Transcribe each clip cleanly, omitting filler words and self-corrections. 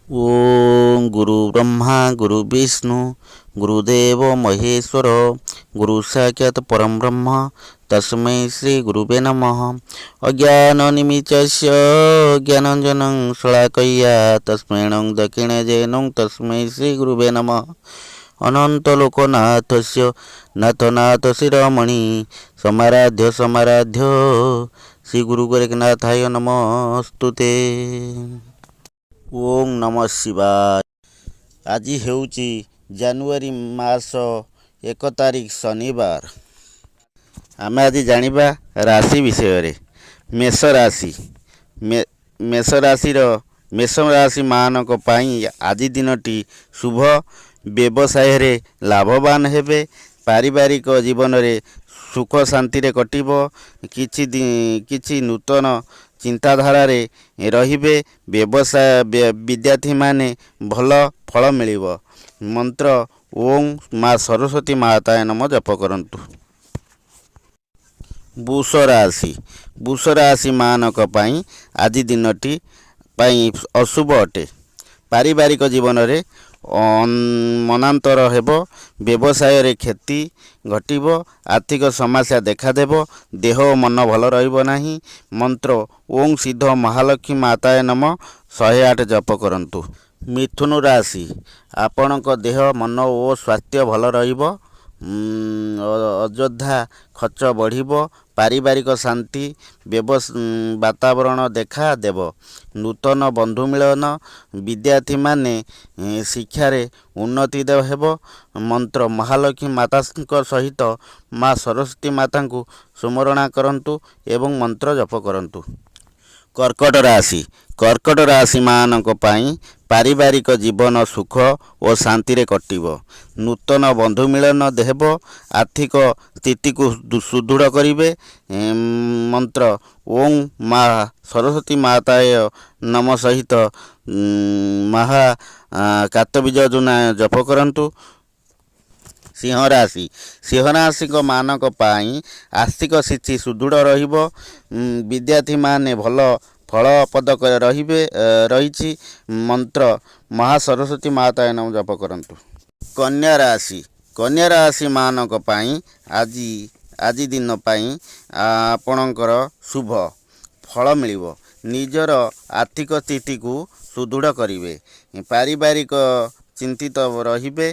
ओम गुरु ब्रह्मा गुरु विष्णु गुरुदेव महेश्वर गुरु साक्षात् परम ब्रह्म तस्मै श्री गुरुवे नमः। अज्ञाननिमित्तस्य ज्ञानाञ्जनं शलाकया तस्मै दक्षिणजैनं तस्मै श्री गुरुवे नमः। अनन्तलोकनाथस्य नाथनाथ शिरोमणि समाराध्य समाराध्य श्री गुरु गोरखनाथाय नमस्तुते। ओम नमः शिवाय। आज हेउची जानुआरी मास 1 तारिख शनिवार। आमे आज जानिबा राशि विषय। मेष राशि मेष राशि मानक पाई आज दिनटी शुभ। व्यवसाय रे लाभवान हेबे। पारिवारिक जीवन रे सुख शांति रे कटिबो। किछि नूतन चिंताधारा रे रहिबे। व्यवसाय विद्यार्थी माने भल फल मिलिबो। मंत्र ओम माँ सरस्वती माताय नमः जप करंतु। वृष राशि मानक पाई आज दिनटी पाई अशुभ अटे। पारिवारिक जीवन रे मनांतर हेबो। व्यवसाय रे क्षति घटिबो। आर्थिक समस्या देखा देबो। देह मन भल रहिबो नाही। मंत्र ओम सिद्ध महालक्ष्मी माताय नमः 108 जप करंतु। मिथुन राशि आपणक देह मन और स्वास्थ्य भल रहिबो। अयोध्या खर्च बढ़िबो। पारिवारिक शांति वातावरण देखा देव। नूतन बंधु मिलन। विद्यार्थी माने शिक्षा रे उन्नति हेबो। मंत्र महालक्ष्मी माता सहित माँ सरस्वती माता को स्मरण करंतु एवं मंत्र जप करंतु। कर्कट राशि मानक पाई पारिवारिक जीवन सुख और शांति रे कटिबो। नूतन बंधु मिलन देहबो। आर्थिक स्थिति को सुदृढ़ करिवे। मंत्र ओम माँ सरस्वती माताय नम सहित महा कातबीज योजना जप करंतु। सिंह राशि मानक पाई आर्थिक स्थिति सुदृढ़ रहिबो। विद्यार्थी माने भल फल पदक रही। मंत्र महासरस्वती माताय नमः जप करंतु। कन्या राशि मानक पाई आज दिन पाई आपणकर शुभ फल मिलिबो। निजर आर्थिक स्थिति को सुदृढ़ करिवे। पारिवारिक चिंतित रहिबे।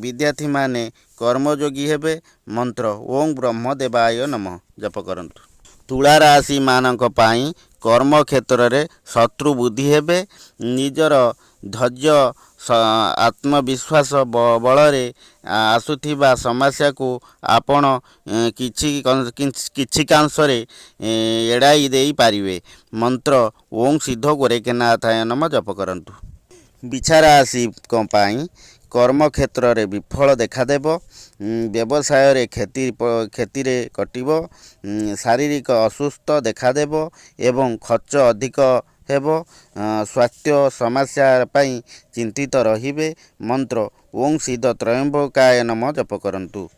विद्यार्थी माने कर्मयोगी हेबे। मंत्र ओम ब्रह्मदेवाय नमः जप करंतु। तुला राशि मानक पाई कर्म क्षेत्र रे शत्रु बुद्धि हेबे। निजर धैर्य आत्मविश्वास बल रे आसुथिबा समस्या को आपण किछि कांश रे एड़ाई देई पारिवे। मंत्र ओम सिद्ध गोरखनाथाय नमः जप करंतु। बिछा राशि पाई कर्म क्षेत्र रे विफल देखा देबो। व्यवसाय रे क्षति रे कटिबो। शारीरिक असुस्थ देखा देबो एवं खर्च अधिक हेबो। स्वास्थ्य समस्या पाई चिंतित रहिबे। मंत्र ओम सिद्ध त्रयंबकाय नमः जप करंतु।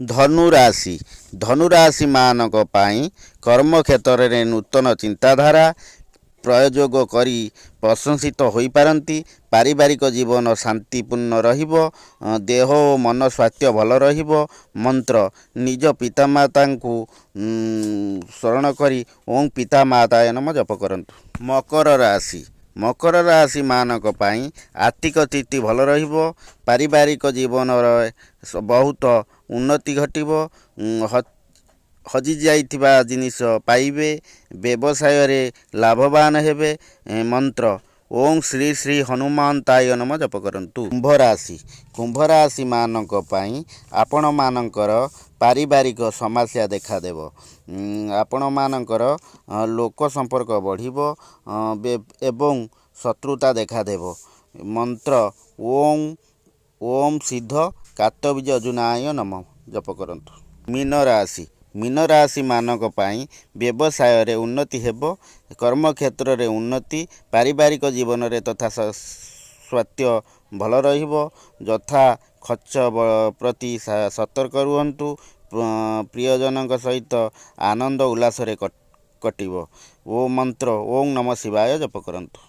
धनु राशि मानक पाई कर्म क्षेत्र रे नूतन चिंताधारा प्रयोग करी प्रशंसित होई पारंती। पारिवारिक जीवन शांतिपूर्ण रहिबो। देह और मन स्वास्थ्य भल रहिबो। मंत्र निज पितामाता को शरण करी ओम पिता माताय नमः जप करंतु। मकर राशि मानक पाई आर्थिक स्थिति भल रहिबो। पारिवारिक जीवन बहुत उन्नति घटिबो। हजि जाइथिबा जिनिस पाइबे। व्यवसाय रे लाभवान हेबे। मंत्र ओम श्री श्री हनुमंताय नमः जप करंतु। कुंभ राशि मानक पाई आपण मानकर पारिवारिक समस्या देखा देबो। आपण मानकर लोक संपर्क बढ़िबो एवं शत्रुता देखा देबो। मंत्र ओम सिद्ध कातबीज योजनाय नमः जप करंतु। मीन राशि मानक पाई व्यवसाय रे उन्नति हेबो। कर्म क्षेत्र रे उन्नति। पारिवारिक जीवन रे तथा स्वास्थ्य भल रहिबो। यथा खर्च प्रति सतर्क रुहंतु। प्रियजनक सहित आनंद उल्लास रे कटिबो। ओ मंत्र ओम नमः शिवाय जप करंतु।